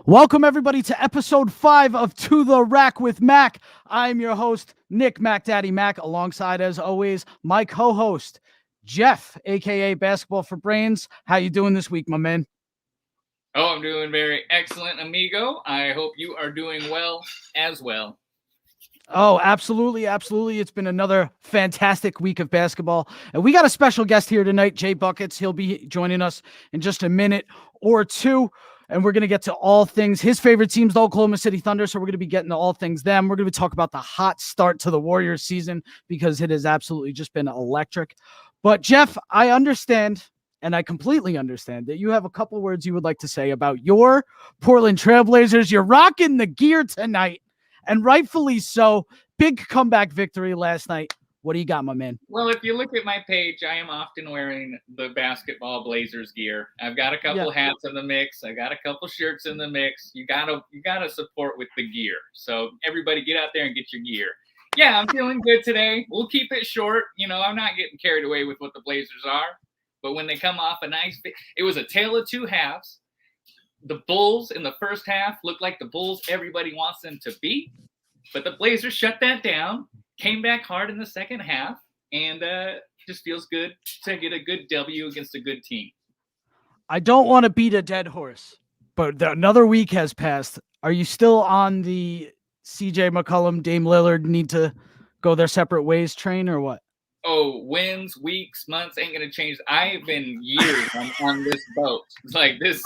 Welcome, everybody, to episode 5 of To the Rack with Mac. I'm your host, Nick Mac Daddy Mac, alongside, as always, my co-host, Jeff, a.k.a. Basketball for Brains. How you doing this week, my man? Oh, I'm doing very excellent, amigo. I hope you are doing well as well. Oh, absolutely, absolutely. It's been another fantastic week of basketball. And we got a special guest here tonight, JayBucketz. He'll be joining us in just a minute or two. And we're going to get to all things. His favorite team's the Oklahoma City Thunder, so we're going to be getting to all things them. We're going to talk about the hot start to the Warriors season because it has absolutely just been electric. But, Jeff, I understand, and I completely understand, that you have a couple words you would like to say about your Portland Trailblazers. You're rocking the gear tonight, and rightfully so. Big comeback victory last night. What do you got, my man? Well, if you look at my page, I am often wearing the basketball Blazers gear. I've got a couple hats in the mix. I got a couple shirts in the mix. You gotta support with the gear. So everybody get out there and get your gear. Yeah, I'm feeling good today. We'll keep it short. You know, I'm not getting carried away with what the Blazers are. But when they come off it was a tale of two halves. The Bulls in the first half looked like the Bulls everybody wants them to beat. But the Blazers shut that down. Came back hard in the second half, and just feels good to get a good W against a good team. I don't want to beat a dead horse, but another week has passed. Are you still on the CJ McCollum, Dame Lillard need to go their separate ways train, or what? Oh, wins, weeks, months ain't going to change. I've been years on this boat. It's like this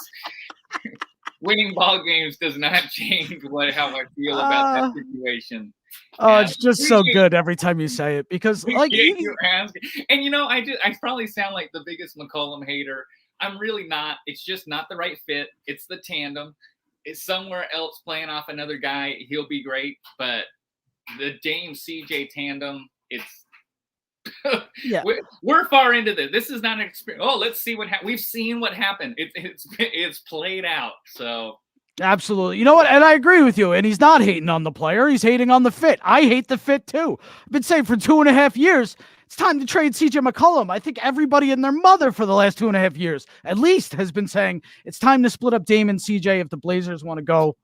winning ball games does not change how I feel about that situation. Oh, it's just so good every time you say it because, like, and you know, I probably sound like the biggest McCollum hater. I'm really not. It's just not the right fit. It's the tandem. It's somewhere else playing off another guy. He'll be great, but the Dame CJ tandem, it's yeah. We're far into this. This is not an experience. Oh, let's see what we've seen. What happened? It's played out. So. Absolutely. You know what? And I agree with you. And he's not hating on the player. He's hating on the fit. I hate the fit too. I've been saying for 2.5 years, it's time to trade CJ McCollum. I think everybody and their mother for the last 2.5 years, at least, has been saying it's time to split up Dame and CJ if the Blazers want to go,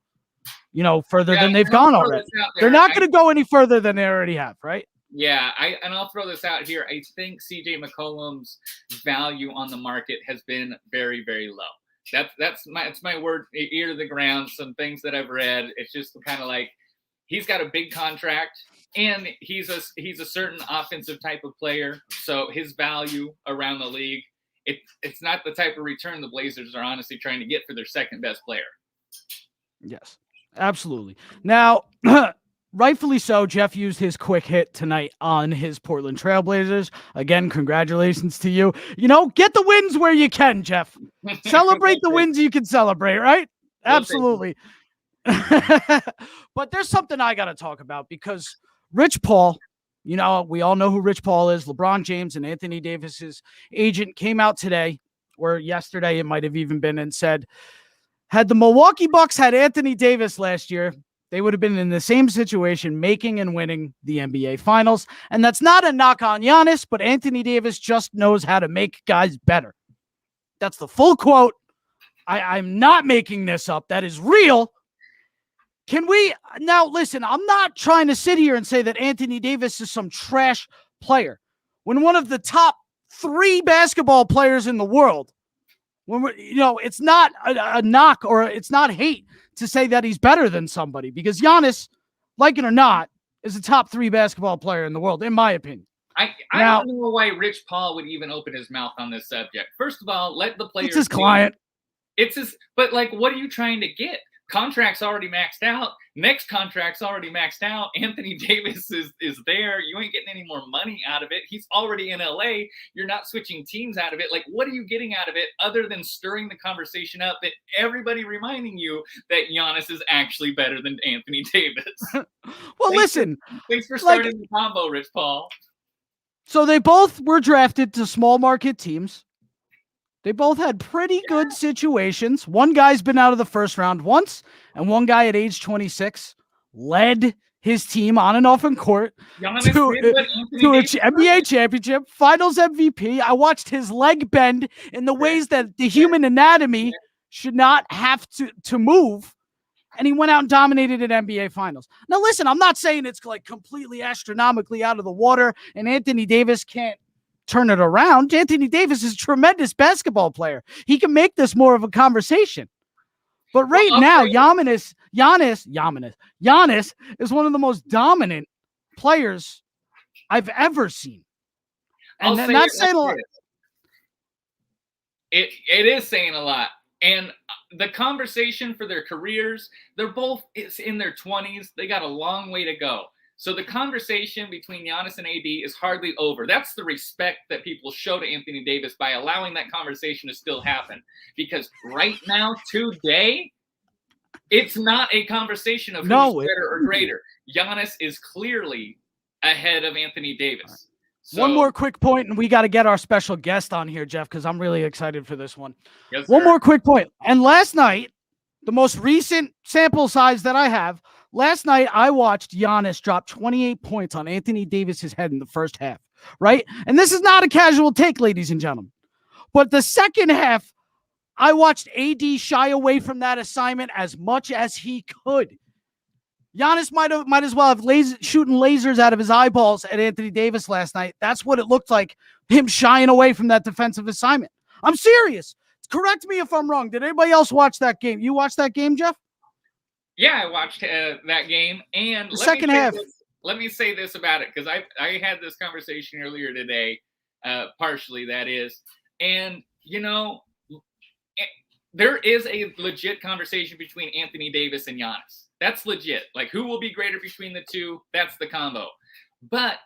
you know, further than they've gone already. They're not going to go any further than they already have, right? Yeah, and I'll throw this out here. I think CJ McCollum's value on the market has been very, very low. That's my word, ear to the ground. Some things that I've read, it's just kind of like he's got a big contract and he's a certain offensive type of player. So his value around the league, it's not the type of return the Blazers are honestly trying to get for their second best player. Yes, absolutely. Now, rightfully so, Jeff used his quick hit tonight on his Portland Trailblazers. Again, congratulations to you. You know, get the wins where you can, Jeff. Celebrate the wins you can celebrate, right? Absolutely. But there's something I got to talk about because Rich Paul, you know, we all know who Rich Paul is. LeBron James and Anthony Davis's agent came out today, or yesterday it might have even been, and said, had the Milwaukee Bucks had Anthony Davis last year, they would have been in the same situation, making and winning the NBA Finals. And that's not a knock on Giannis, but Anthony Davis just knows how to make guys better. That's the full quote. I'm not making this up. That is real. Can we now listen? I'm not trying to sit here and say that Anthony Davis is some trash player. When one of the top 3 basketball players in the world, when we're, you know, it's not a knock or it's not hate to say that he's better than somebody because Giannis, like it or not, is a top 3 basketball player in the world, in my opinion. I don't know why Rich Paul would even open his mouth on this subject. First of all, let the players. It's his client. But like, what are you trying to get? Contract's already maxed out. Next contract's already maxed out. Anthony Davis is there. You ain't getting any more money out of it. He's already in LA. You're not switching teams out of it. Like, what are you getting out of it other than stirring the conversation up that everybody reminding you that Giannis is actually better than Anthony Davis? Well, thanks for starting the combo, Rich Paul. So they both were drafted to small market teams. They both had pretty good situations. One guy's been out of the first round once, and one guy at age 26 led his team on and off in court to an NBA championship, finals MVP. I watched his leg bend in the ways that the human anatomy should not have to move and he went out and dominated an NBA Finals. Now, listen, I'm not saying it's like completely astronomically out of the water and Anthony Davis can't turn it around. Anthony Davis is a tremendous basketball player. He can make this more of a conversation. But right now, Giannis is one of the most dominant players I've ever seen. And that's saying a lot. It is saying a lot. And the conversation for their careers, they're both in their 20s. They got a long way to go. So the conversation between Giannis and AD is hardly over. That's the respect that people show to Anthony Davis by allowing that conversation to still happen. Because right now, today, it's not a conversation of who's better or greater. Giannis is clearly ahead of Anthony Davis. So, one more quick point, and we got to get our special guest on here, Jeff, because I'm really excited for this one. Yes, one more quick point. And last night, the most recent sample size that I have, last night I watched Giannis drop 28 points on Anthony Davis's head in the first half, right? And this is not a casual take, ladies and gentlemen. But the second half, I watched AD shy away from that assignment as much as he could. Giannis might as well have shooting lasers out of his eyeballs at Anthony Davis last night. That's what it looked like, him shying away from that defensive assignment. I'm serious. Correct me if I'm wrong. Did anybody else watch that game? You watched that game, Jeff? Yeah, I watched that game. And the second half. Let me say this about it, because I had this conversation earlier today, partially that is. And, there is a legit conversation between Anthony Davis and Giannis. That's legit. Like, who will be greater between the two? That's the combo. But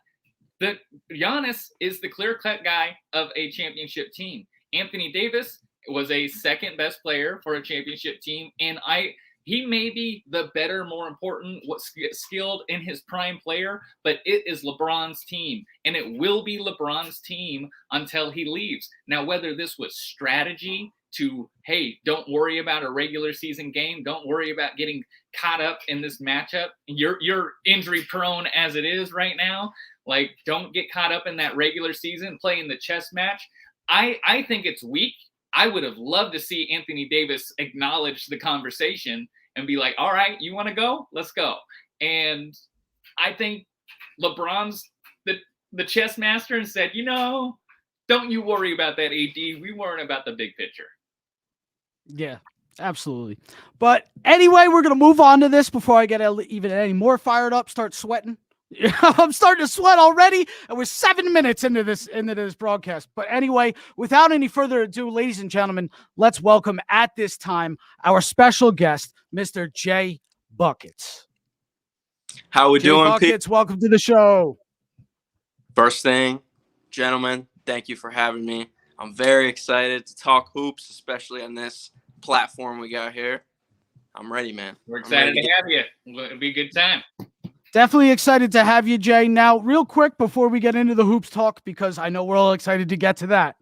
Giannis is the clear-cut guy of a championship team. Anthony Davis was a second best player for a championship team, and he may be the better, more important, skilled in his prime player, but it is LeBron's team, and it will be LeBron's team until he leaves. Now, whether this was strategy to, hey, don't worry about a regular season game, don't worry about getting caught up in this matchup. You're injury prone as it is right now. Like, don't get caught up in that regular season playing the chess match. I think it's weak. I would have loved to see Anthony Davis acknowledge the conversation and be like, all right, you want to go? Let's go. And I think LeBron's the chess master and said, don't you worry about that, AD. We weren't about the big picture. Yeah, absolutely. But anyway, we're going to move on to this before I get even any more fired up, start sweating. I'm starting to sweat already, and we're 7 minutes into this broadcast. But anyway, without any further ado, ladies and gentlemen, let's welcome at this time our special guest, Mr. JayBucketz. How we doing, Bucketz? Welcome to the show. First thing, gentlemen, thank you for having me. I'm very excited to talk hoops, especially on this platform we got here. I'm ready, man. We're excited to have you. It'll be a good time. Definitely excited to have you, Jay. Now, real quick, before we get into the hoops talk, because I know we're all excited to get to that,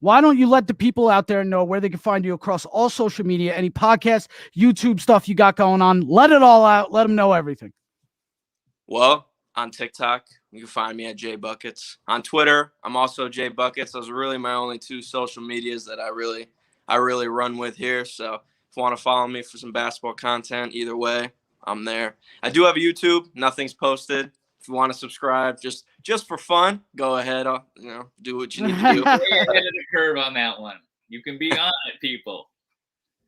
why don't you let the people out there know where they can find you across all social media, any podcasts, YouTube stuff you got going on? Let it all out. Let them know everything. Well, on TikTok, you can find me at JayBucketz. On Twitter, I'm also JayBucketz. Those are really my only two social medias that I really run with here. So if you want to follow me for some basketball content, either way, I'm there. I do have a YouTube. Nothing's posted. If you want to subscribe, just for fun, go ahead. Do what you need to do. Way ahead of the curve on that one. You can be on it, people.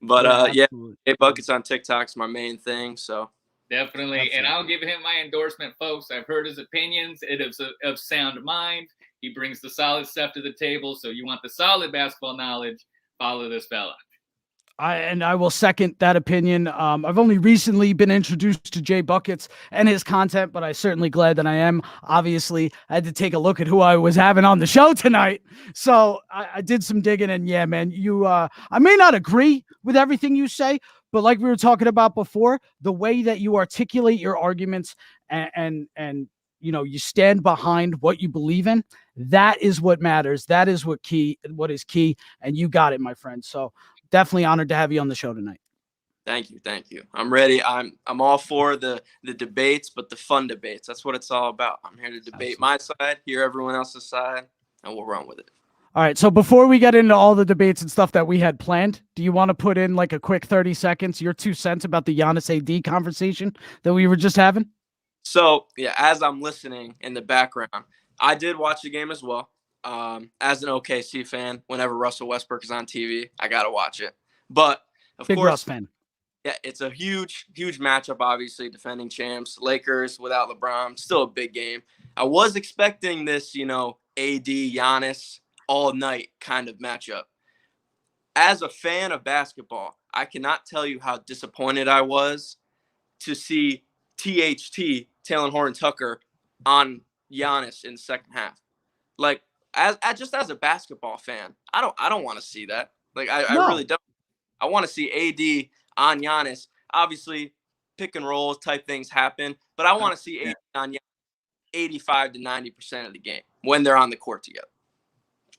But yeah, JayBucketz on TikTok's my main thing. So definitely, and I'll give him my endorsement, folks. I've heard his opinions. It is of sound mind. He brings the solid stuff to the table. So you want the solid basketball knowledge, follow this fella. I will second that opinion. I've only recently been introduced to JayBucketz and his content, but I'm certainly glad that I am. Obviously, I had to take a look at who I was having on the show tonight. So I did some digging, and yeah, man, I may not agree with everything you say, but like we were talking about before, the way that you articulate your arguments and you stand behind what you believe in, that is what matters. That is what is key. And you got it, my friend. So definitely honored to have you on the show tonight. Thank you. I'm ready. I'm all for the debates, but the fun debates. That's what it's all about. I'm here to debate my side, hear everyone else's side, and we'll run with it. All right. So before we get into all the debates and stuff that we had planned, do you want to put in like a quick 30 seconds, your 2 cents about the Giannis AD conversation that we were just having? So, yeah, as I'm listening in the background, I did watch the game as well. As an OKC fan, whenever Russell Westbrook is on TV, I got to watch it. But, of Big course, Russ fan. yeah, it's a huge, huge matchup, obviously, defending champs. Lakers without LeBron, still a big game. I was expecting this, AD, Giannis, all night kind of matchup. As a fan of basketball, I cannot tell you how disappointed I was to see THT, Taylor Horton-Tucker, on Giannis in the second half. Like, as a basketball fan, I don't want to see that. Like, I really don't. I want to see AD on Giannis. Obviously, pick and roll type things happen, but I want to see AD on Giannis 85 to 90% of the game when they're on the court together.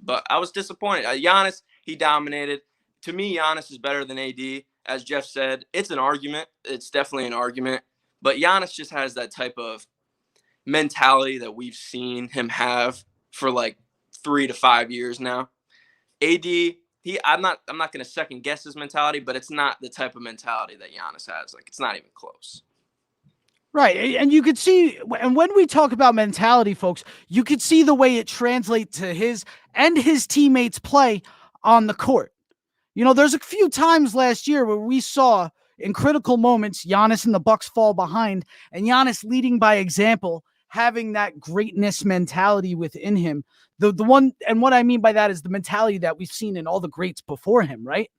But I was disappointed. Giannis, he dominated. To me, Giannis is better than AD. As Jeff said, it's an argument. It's definitely an argument. But Giannis just has that type of mentality that we've seen him have for like 3 to 5 years now. AD, I'm not going to second guess his mentality, but it's not the type of mentality that Giannis has. Like, it's not even close. Right. And you could see, and when we talk about mentality, folks, you could see the way it translates to his and his teammates' play on the court. There's a few times last year where we saw in critical moments, Giannis and the Bucks fall behind, and Giannis leading by example, having that greatness mentality within him. The one, and what I mean by that is the mentality that we've seen in all the greats before him, right?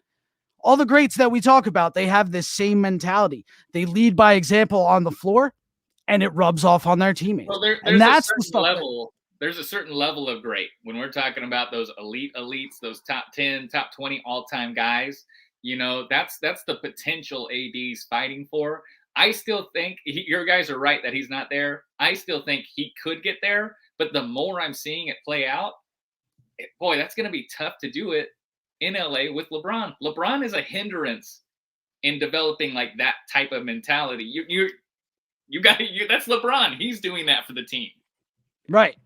All the greats that we talk about, they have this same mentality. They lead by example on the floor, and it rubs off on their teammates. Well, there's a certain level of great when we're talking about those elites, those top 10, top 20 all-time guys. That's the potential AD's fighting for. I still think your guys are right that he's not there. I still think he could get there, but the more I'm seeing it play out, boy, that's going to be tough to do it in LA with LeBron. LeBron is a hindrance in developing like that type of mentality. That's LeBron. He's doing that for the team. Right.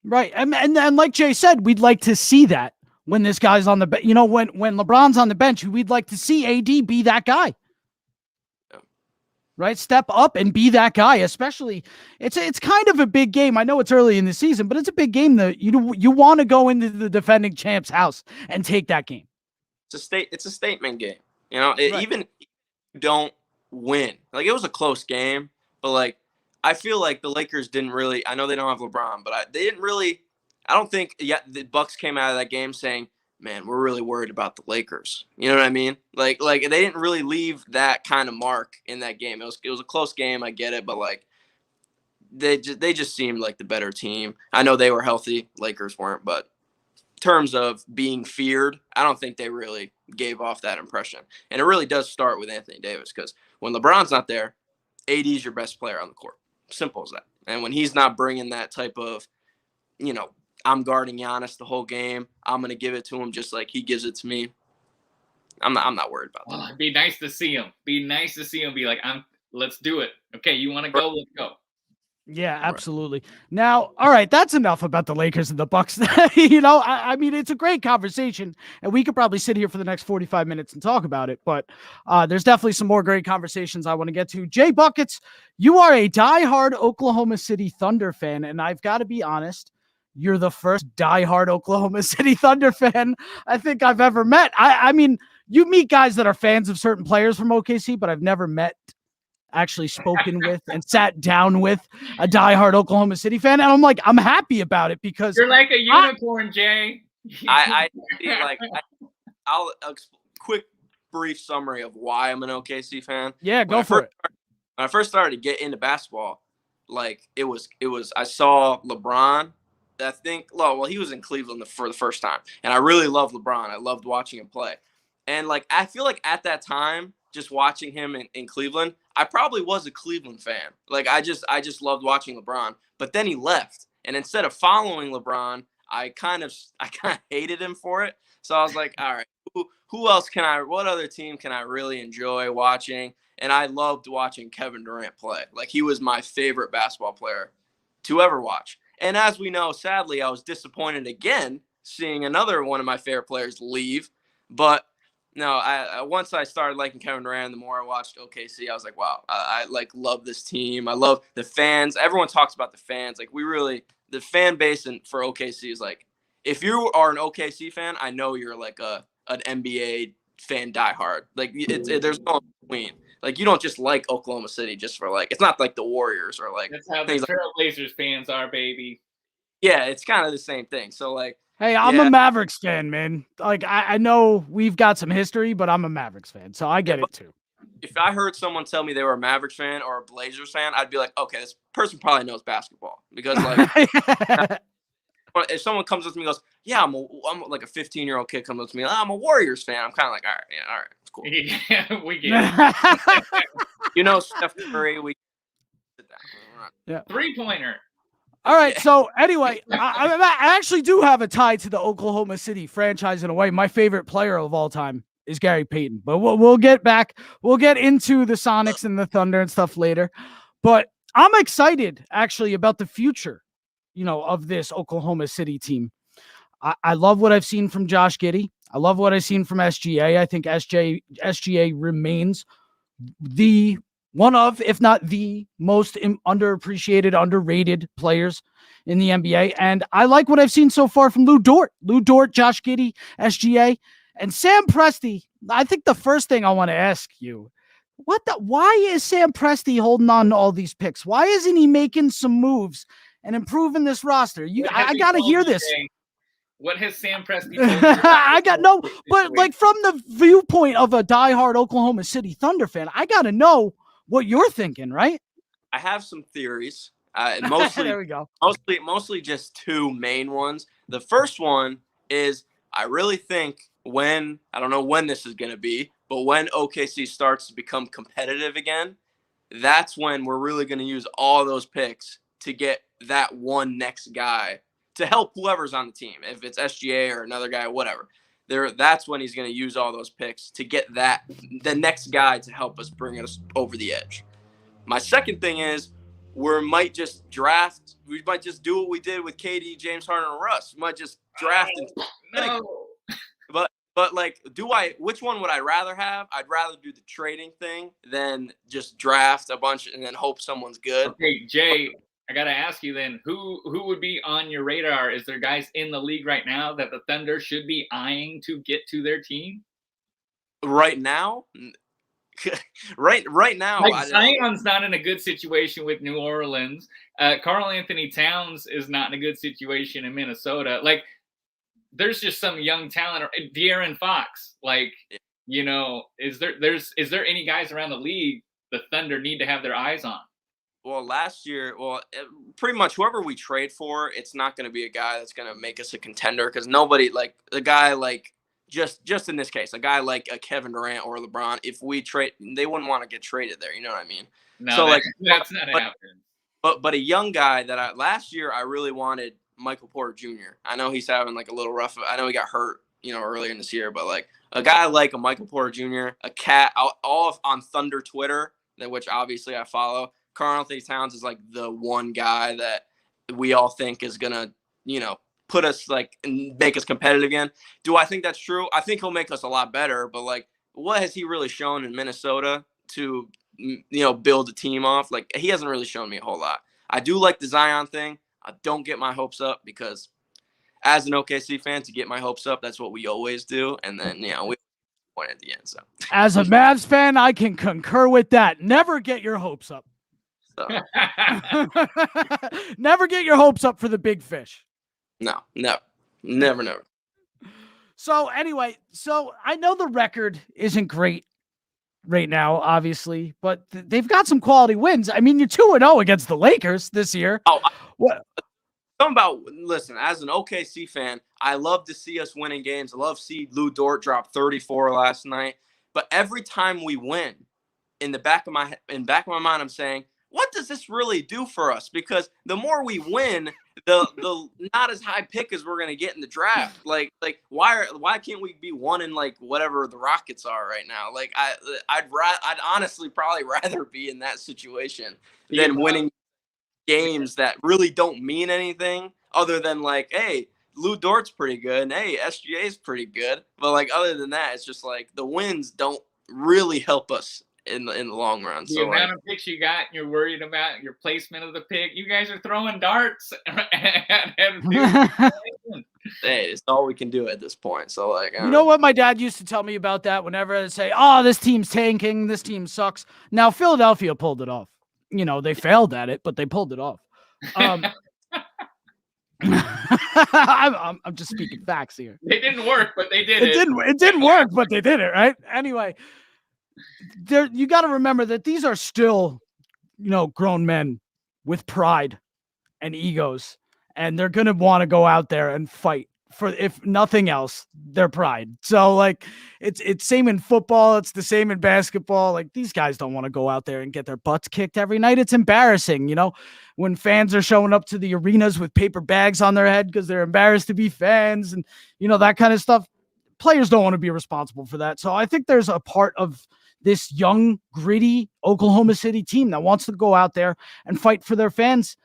And like Jay said, we'd like to see that when this guy's on the bench. When LeBron's on the bench, we'd like to see AD be that guy. Right? Step up and be that guy, especially it's kind of a big game. I know it's early in the season, but it's a big game that you want to go into the defending champ's house and take that game. It's a statement game. Even if you don't win. Like, it was a close game, but like, I feel like the Lakers didn't really, I know they don't have LeBron, but they didn't really, I don't think the Bucks came out of that game saying, man, we're really worried about the Lakers. You know what I mean? Like they didn't really leave that kind of mark in that game. It was a close game. I get it. But like, they just seemed like the better team. I know they were healthy. Lakers weren't, but in terms of being feared, I don't think they really gave off that impression. And it really does start with Anthony Davis, because when LeBron's not there, AD is your best player on the court. Simple as that. And when he's not bringing that type of, I'm guarding Giannis the whole game, I'm going to give it to him just like he gives it to me, I'm not worried about that. It'd be nice to see him. Be like, let's do it. Okay, you want to go? Let's go. Yeah, absolutely. Right. Now, all right, that's enough about the Lakers and the Bucks. I mean, it's a great conversation, and we could probably sit here for the next 45 minutes and talk about it, but there's definitely some more great conversations I want to get to. JayBucketz, you are a diehard Oklahoma City Thunder fan, and I've got to be honest, you're the first diehard Oklahoma City Thunder fan I think I've ever met. I mean, you meet guys that are fans of certain players from OKC, but I've never actually spoken with and sat down with a diehard Oklahoma City fan. And I'm happy about it because you're like a unicorn, Jay. I'll quick brief summary of why I'm an OKC fan. Yeah, go for it. When I first started to get into basketball, like it was, I saw LeBron. I think, well, he was in Cleveland for the first time, and I really loved LeBron. I loved watching him play. And like, I feel like at that time, just watching him in Cleveland, I probably was a Cleveland fan. Like, I just loved watching LeBron. But then he left, and instead of following LeBron, I kind of hated him for it. So I was like, all right, who else what other team can I really enjoy watching? And I loved watching Kevin Durant play. Like, he was my favorite basketball player to ever watch. And as we know, sadly, I was disappointed again seeing another one of my favorite players leave. But no, I once I started liking Kevin Durant, the more I watched OKC, I was like, wow, I like love this team. I love the fans. Everyone talks about the fans. Like the fan base for OKC is like, if you are an OKC fan, I know you're like an NBA fan diehard. Like there's no between. Like you don't just like Oklahoma City just for like, it's not like the Warriors or like. That's how the Trailblazers fans are, baby. Yeah, it's kind of the same thing. So like, hey, I'm a Mavericks fan, man. Like I know we've got some history, but I'm a Mavericks fan, so I get it too. If I heard someone tell me they were a Mavericks fan or a Blazers fan, I'd be like, okay, this person probably knows basketball because like. If someone comes up to me and goes, yeah, I'm like a 15-year-old kid comes up to me, I'm a Warriors fan. I'm kind of like, all right, it's cool. Yeah, we get it. You know, Steph Curry, we sit down. Yeah. 3-pointer. All right. So anyway, I actually do have a tie to the Oklahoma City franchise in a way. My favorite player of all time is Gary Payton, but we'll get back. We'll get into the Sonics and the Thunder and stuff later. But I'm excited actually about the future, of this Oklahoma City team. I love what I've seen from Josh Giddey. I love what I've seen from SGA. I think SGA remains the one of, if not the most underappreciated, underrated players in the NBA. And I like what I've seen so far from Lou Dort, Josh Giddey, SGA, and Sam Presti. I think the first thing I want to ask you, why is Sam Presti holding on to all these picks? Why isn't he making some moves and improving this roster? I got to hear this. What has Sam Presti I got no, but like from the viewpoint of a diehard Oklahoma City Thunder fan, I got to know what you're thinking, right? I have some theories. Mostly, there we go. Mostly just two main ones. The first one is I really think I don't know when this is going to be, but when OKC starts to become competitive again, that's when we're really going to use all those picks to get that one next guy to help whoever's on the team. If it's SGA or another guy, whatever. That's when he's going to use all those picks to get the next guy to help us bring us over the edge. My second thing is we might just do what we did with KD, James Harden, and Russ. We might just draft. But like, which one would I rather have? I'd rather do the trading thing than just draft a bunch and then hope someone's good. Okay, Jay, I got to ask you then, who would be on your radar? Is there guys in the league right now that the Thunder should be eyeing to get to their team? Right now? right now. Like Zion's not in a good situation with New Orleans. Karl Anthony Towns is not in a good situation in Minnesota. Like, there's just some young talent. De'Aaron Fox. Like, is there any guys around the league the Thunder need to have their eyes on? Well, last year, pretty much whoever we trade for, it's not going to be a guy that's going to make us a contender because nobody like a guy like just in this case, a guy like a Kevin Durant or LeBron, if we trade, they wouldn't want to get traded there. You know what I mean? No, so that's not happening. But a young guy that last year I really wanted Michael Porter Jr. I know he's having like a little rough. I know he got hurt, earlier in this year, but like a guy like a Michael Porter Jr., a cat, all on Thunder Twitter, which obviously I follow. Karl Anthony Towns is like the one guy that we all think is gonna, put us like and make us competitive again. Do I think that's true? I think he'll make us a lot better, but like, what has he really shown in Minnesota to, build a team off? Like, he hasn't really shown me a whole lot. I do like the Zion thing. I don't get my hopes up because as an OKC fan, to get my hopes up, that's what we always do. And then, we win at the end. So as a Mavs fan, I can concur with that. Never get your hopes up. So. Never get your hopes up for the big fish. No, never. So anyway, I know the record isn't great right now, obviously, but they've got some quality wins. I mean, you're 2-0 against the Lakers this year. Listen, as an OKC fan, I love to see us winning games. I love to see Lou Dort drop 34 last night. But every time we win, in the back of my mind, I'm saying, what does this really do for us? Because the more we win, the not as high pick as we're gonna get in the draft. Like why can't we be one in like whatever the Rockets are right now? Like I'd honestly probably rather be in that situation than winning games that really don't mean anything other than like, hey, Lou Dort's pretty good, and hey, SGA is pretty good. But like other than that, it's just like the wins don't really help us in the long run. The So amount like, of picks you got, and you're worried about your placement of the pick. You guys are throwing darts. hey, it's all we can do at this point. So like, You know what my dad used to tell me about that whenever I say, oh, this team's tanking, this team sucks. Now, Philadelphia pulled it off. You know, they failed at it, but they pulled it off. I'm just speaking facts here. It didn't work, but they did it. It didn't work, but they did it, right? Anyway, you got to remember that these are still, grown men with pride and egos, and they're going to want to go out there and fight for, if nothing else, their pride. So like it's same in football. It's the same in basketball. Like these guys don't want to go out there and get their butts kicked every night. It's embarrassing, when fans are showing up to the arenas with paper bags on their head because they're embarrassed to be fans and, that kind of stuff. Players don't want to be responsible for that. So I think there's a part of this young, gritty Oklahoma City team that wants to go out there and fight for their fans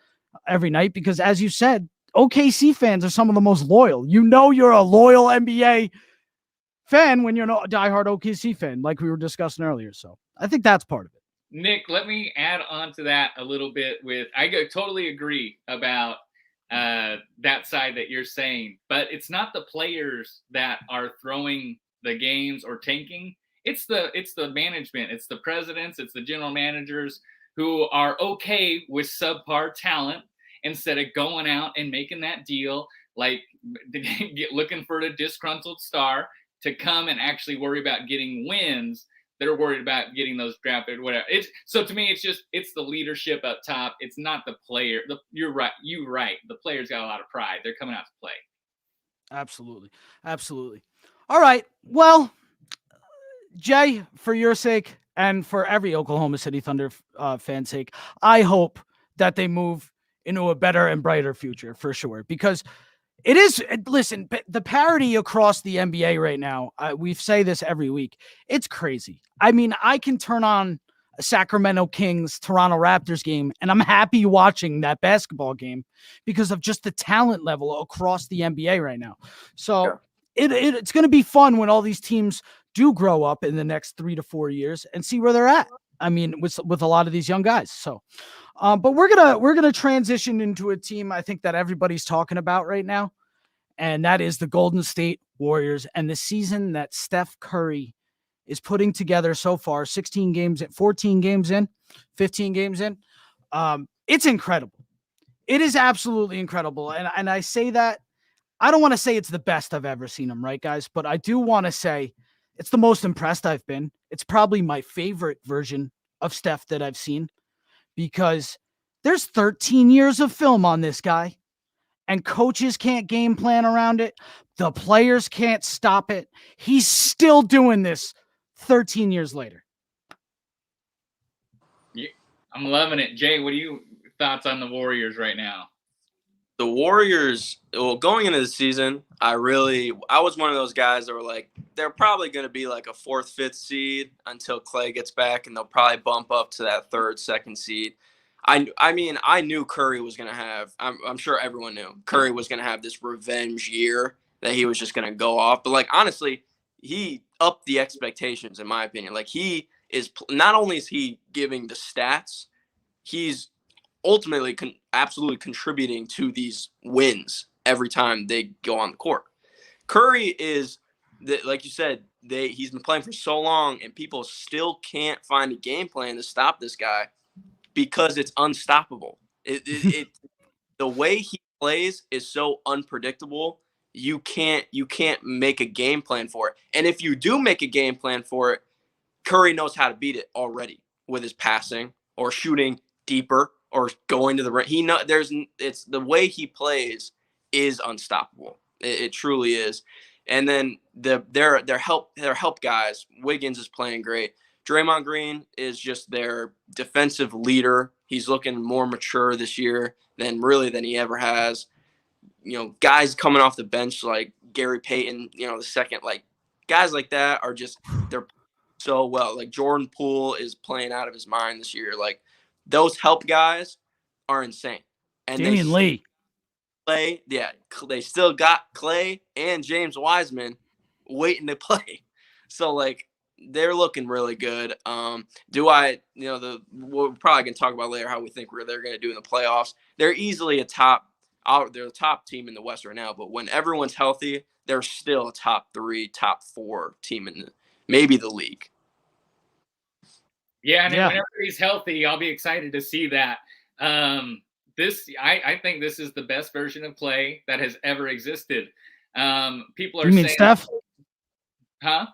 every night because, as you said, OKC fans are some of the most loyal. You're a loyal NBA fan when you're a diehard OKC fan, like we were discussing earlier. So I think that's part of it. Nick, let me add on to that a little bit totally agree about that side that you're saying, but it's not the players that are throwing the games or tanking. It's the management, it's the presidents, it's the general managers who are okay with subpar talent instead of going out and making that deal, like looking for a disgruntled star to come and actually worry about getting wins. They're worried about getting those drafted, whatever. So to me, it's the leadership up top. It's not the player. You're right. The players got a lot of pride. They're coming out to play. Absolutely. All right. Well, Jay, for your sake and for every Oklahoma City Thunder fan's sake, I hope that they move into a better and brighter future for sure, because it is, listen, the parity across the NBA right now, we say this every week. It's crazy. I mean, I can turn on a Sacramento Kings, Toronto Raptors game, and I'm happy watching that basketball game because of just the talent level across the NBA right now. So it's going to be fun when all these teams do grow up in the next 3 to 4 years and see where they're at. I mean, with a lot of these young guys. So, but we're gonna transition into a team I think that everybody's talking about right now, and that is the Golden State Warriors and the season that Steph Curry is putting together so far. 14 games in, 15 games in. It's incredible. It is absolutely incredible, and I say that I don't want to say it's the best I've ever seen him, right, guys? But I do want to say it's the most impressed I've been. It's probably my favorite version of Steph that I've seen because there's 13 years of film on this guy and coaches can't game plan around it. The players can't stop it. He's still doing this 13 years later. Yeah, I'm loving it. Jay, what are your thoughts on the Warriors right now? The Warriors, well, going into the season, I was one of those guys that were like, they're probably going to be like a 4th, 5th seed until Clay gets back, and they'll probably bump up to that 3rd, 2nd seed. I mean, I knew Curry was going to have, I'm sure everyone knew, Curry was going to have this revenge year that he was just going to go off. But, like, honestly, he upped the expectations, in my opinion. Like, he is, not only is he giving the stats, he's ultimately absolutely contributing to these wins every time they go on the court. Curry is, like you said, he's been playing for so long, and people still can't find a game plan to stop this guy because it's unstoppable. The way he plays is so unpredictable. You can't make a game plan for it. And if you do make a game plan for it, Curry knows how to beat it already with his passing or shooting deeper or going to the rim. It's the way he plays is unstoppable. It truly is. And then their help guys. Wiggins is playing great. Draymond Green is just their defensive leader. He's looking more mature this year than he ever has. Guys coming off the bench like Gary Payton, the second, like guys like that are just, they're so well. Like Jordan Poole is playing out of his mind this year. Like those help guys are insane. And Damian Lee. Clay. Yeah, they still got Clay and James Wiseman waiting to play. So like they're looking really good. We're probably gonna talk about later how we think they're gonna do in the playoffs. They're easily they're the top team in the West right now, but when everyone's healthy, they're still a top 3, top 4 team in maybe the league. Yeah, and whenever he's healthy, I'll be excited to see that. I think this is the best version of Clay that has ever existed. People are saying, Steph? Huh?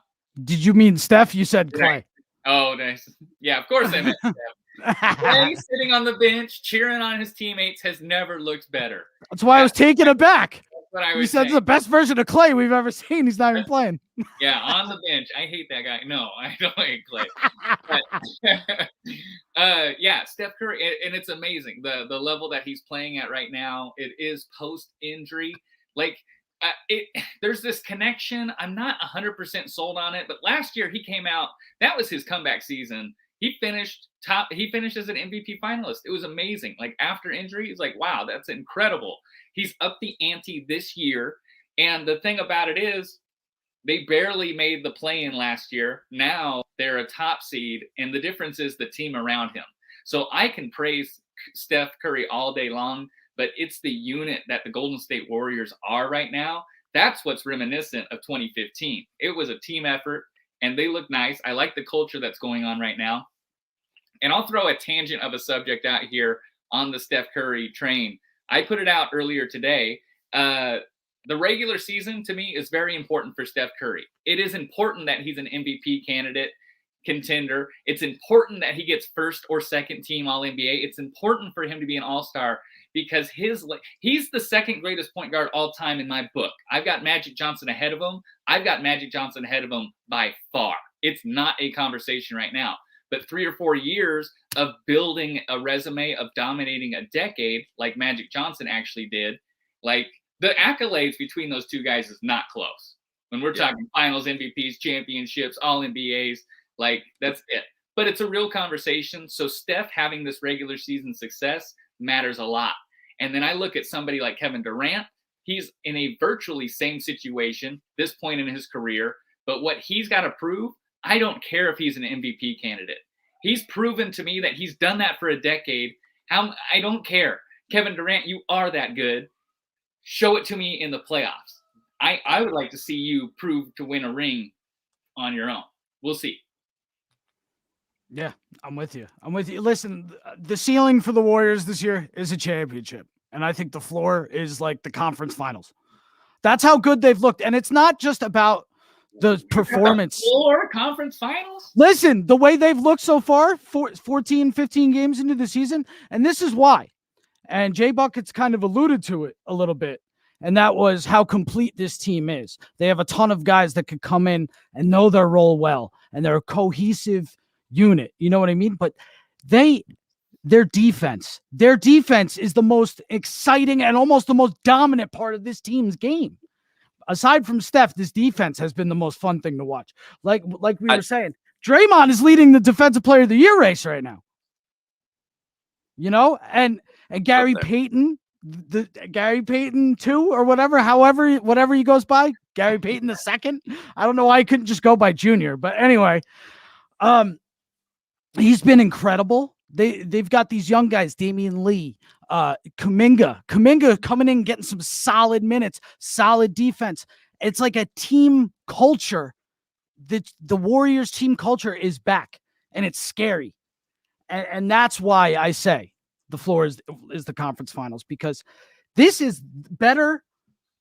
Did you mean Steph? You said Clay. Oh, nice. Yeah, of course I meant Steph. Clay sitting on the bench, cheering on his teammates, has never looked better. That's why I was taken aback. What I you was said it's the best version of Clay we've ever seen. He's not even playing. Yeah, on the bench. I hate that guy. No, I don't hate Clay. But, yeah, Steph Curry, and it's amazing the level that he's playing at right now. It is post-injury. Like, there's this connection. I'm not 100% sold on it, but last year he came out. That was his comeback season. He finished as an MVP finalist. It was amazing. Like after injury, it's like, wow, that's incredible. He's up the ante this year. And the thing about it is they barely made the play-in last year. Now they're a top seed, and the difference is the team around him. So I can praise Steph Curry all day long, but it's the unit that the Golden State Warriors are right now. That's what's reminiscent of 2015. It was a team effort, and they look nice. I like the culture that's going on right now. And I'll throw a tangent of a subject out here on the Steph Curry train. I put it out earlier today. The regular season, to me, is very important for Steph Curry. It is important that he's an MVP candidate, contender. It's important that he gets first or second team All-NBA. It's important for him to be an All-Star because he's the second greatest point guard all time in my book. I've got Magic Johnson ahead of him. I've got Magic Johnson ahead of him by far. It's not a conversation right now. But 3 or 4 years of building a resume of dominating a decade like Magic Johnson actually did, like the accolades between those two guys is not close. When we're talking finals, MVPs, championships, all NBAs, like that's it. But it's a real conversation. So Steph having this regular season success matters a lot. And then I look at somebody like Kevin Durant. He's in a virtually same situation this point in his career. But what he's got to prove, I don't care if he's an MVP candidate. He's proven to me that he's done that for a decade. I don't care. Kevin Durant, you are that good. Show it to me in the playoffs. I would like to see you prove to win a ring on your own. We'll see. Yeah, I'm with you. Listen, the ceiling for the Warriors this year is a championship. And I think the floor is like the conference finals. That's how good they've looked. And it's not just about the performance. Floor conference finals? Listen, the way they've looked so far, 14, 15 games into the season. And this is why. And JayBucketz kind of alluded to it a little bit. And that was how complete this team is. They have a ton of guys that could come in and know their role well. And they're a cohesive unit. You know what I mean? But their defense is the most exciting and almost the most dominant part of this team's game. Aside from Steph, this defense has been the most fun thing to watch. Like we were saying, Draymond is leading the Defensive Player of the Year race right now. You know, and Gary Payton, Gary Payton 2 or whatever he goes by, Gary Payton the second. I don't know why he couldn't just go by Junior, but anyway, he's been incredible. They've got these young guys, Damian Lee, Kuminga coming in, getting some solid minutes, solid defense. It's like a team culture. The Warriors team culture is back, and it's scary. And that's why I say the floor is the conference finals, because this is better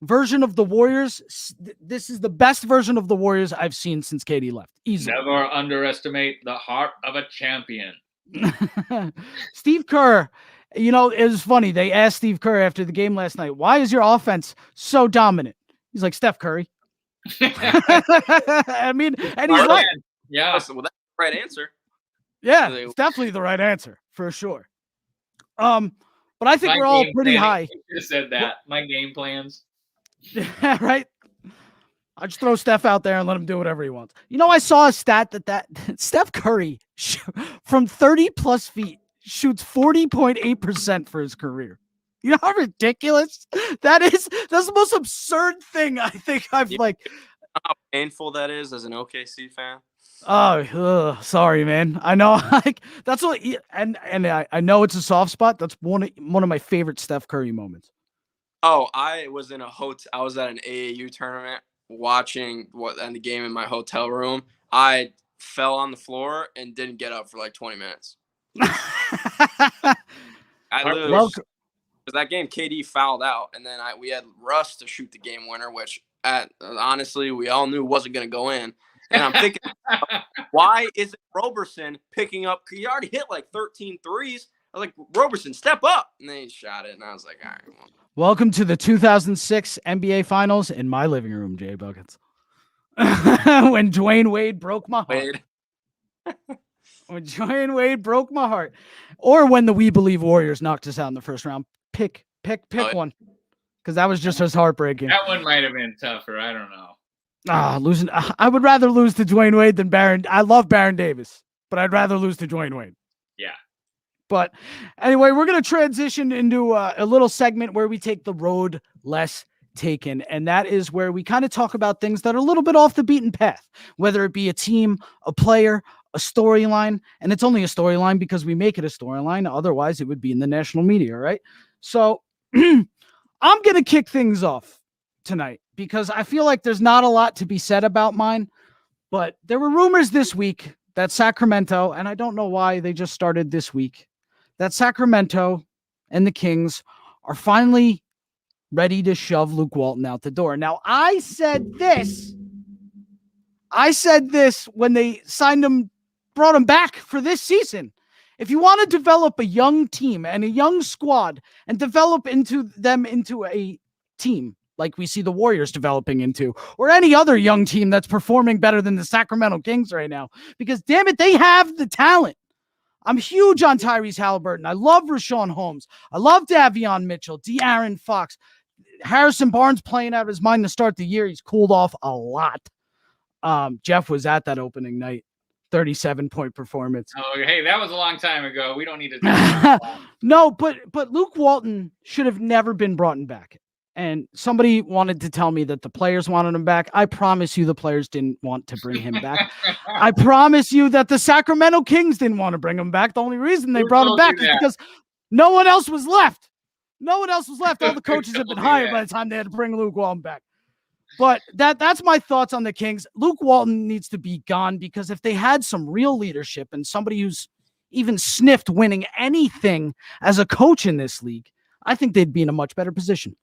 version of the Warriors. This is the best version of the Warriors I've seen since KD left. Easily. Never underestimate the heart of a champion. Steve Kerr, you know, it was funny. They asked Steve Kerr after the game last night, why is your offense so dominant? He's like, Steph Curry. I mean, and he's right. Yeah. Well, that's the right answer. Yeah, it's definitely the right answer for sure. But I think we're all pretty high. You just said that. My game plans. Yeah, right. I'll just throw Steph out there and let him do whatever he wants. You know, I saw a stat that Steph Curry from 30 plus feet shoots 40.8% for his career. You know how ridiculous that is? That's the most absurd thing I think I've like. How painful that is as an OKC fan. Oh, sorry, man. I know, like that's what, and I know it's a soft spot. That's one of my favorite Steph Curry moments. Oh, I was in a hotel. I was at an AAU tournament watching the game in my hotel room. I fell on the floor and didn't get up for like 20 minutes. I literally because that game KD fouled out, and then we had Russ to shoot the game winner, which honestly we all knew wasn't going to go in. And I'm thinking, why isn't Roberson picking up? He already hit like 13 threes. I was like, Roberson, step up, and then he shot it, and I was like, all right. Well. Welcome to the 2006 NBA Finals in my living room, JayBucketz. When Dwayne Wade broke my heart. When Dwayne Wade broke my heart. Or when the We Believe Warriors knocked us out in the first round. Pick one. Because that was just as heartbreaking. That one might have been tougher. I don't know. Losing. I would rather lose to Dwayne Wade than Baron. I love Baron Davis, but I'd rather lose to Dwayne Wade. Yeah. But anyway, we're going to transition into a little segment where we take the road less taken. And that is where we kind of talk about things that are a little bit off the beaten path, whether it be a team, a player, a storyline. And it's only a storyline because we make it a storyline. Otherwise, it would be in the national media, right? So I'm going to kick things off tonight because I feel like there's not a lot to be said about mine. But there were rumors this week that Sacramento, and I don't know why they just started this week, that Sacramento and the Kings are finally ready to shove Luke Walton out the door. Now, I said this when they signed him, brought him back for this season. If you want to develop a young team and a young squad and develop them into a team like we see the Warriors developing into, or any other young team that's performing better than the Sacramento Kings right now, because damn it, they have the talent. I'm huge on Tyrese Halliburton. I love Rashawn Holmes. I love Davion Mitchell, De'Aaron Fox. Harrison Barnes playing out of his mind to start the year. He's cooled off a lot. Jeff was at that opening night. 37-point performance. Oh, hey, that was a long time ago. We don't need to talk about that. No, but Luke Walton should have never been brought back. And somebody wanted to tell me that the players wanted him back. I promise you the players didn't want to bring him back. I promise you that the Sacramento Kings didn't want to bring him back. The only reson they brought him back is because no one else was left. No one else was left. All the coaches have been hired by the time they had to bring Luke Walton back. But that's my thoughts on the Kings. Luke Walton needs to be gone because if they had some real leadership and somebody who's even sniffed winning anything as a coach in this league, I think they'd be in a much better position.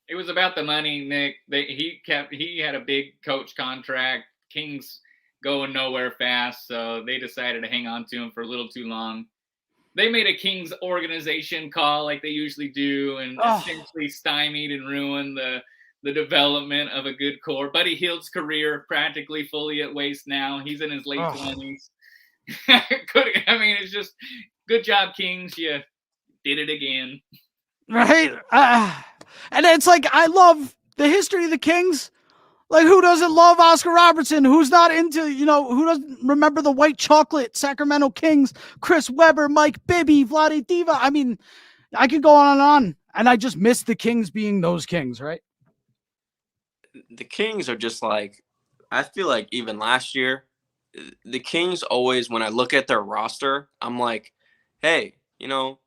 It was about the money, Nick. He had a big coach contract. Kings going nowhere fast, so they decided to hang on to him for a little too long. They made a Kings organization call like they usually do and essentially stymied and ruined the development of a good core. Buddy Hield's career practically fully at waste now. He's in his late 20s. I mean, it's just good job, Kings. You did it again. Right? And it's like, I love the history of the Kings. Like, who doesn't love Oscar Robertson? Who's not into, who doesn't remember the white chocolate Sacramento Kings, Chris Webber, Mike Bibby, Vlade Diva? I mean, I could go on and on. And I just miss the Kings being those Kings, right? The Kings are just like, I feel like even last year, the Kings always, when I look at their roster, I'm like, hey,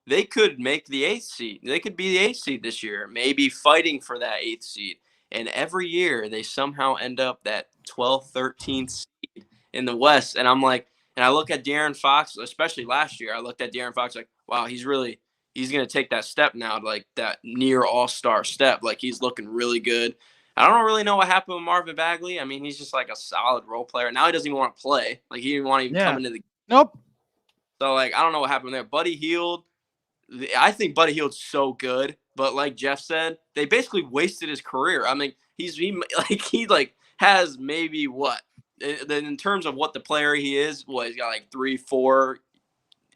they could make the 8th seed. They could be the 8th seed this year, maybe fighting for that 8th seed. And every year they somehow end up that 12th, 13th seed in the West. And I'm like, and I look at De'Aaron Fox, especially last year, I looked at De'Aaron Fox like, wow, he's going to take that step now, like that near all-star step. Like he's looking really good. I don't really know what happened with Marvin Bagley. I mean, he's just like a solid role player. Now he doesn't even want to play. Like he didn't want to even come into the game. Nope. So like, I don't know what happened there. Buddy Hield, I think Buddy Hield's so good. But like Jeff said, they basically wasted his career. I mean, he has maybe what in terms of what the player he is. He's got like 3-4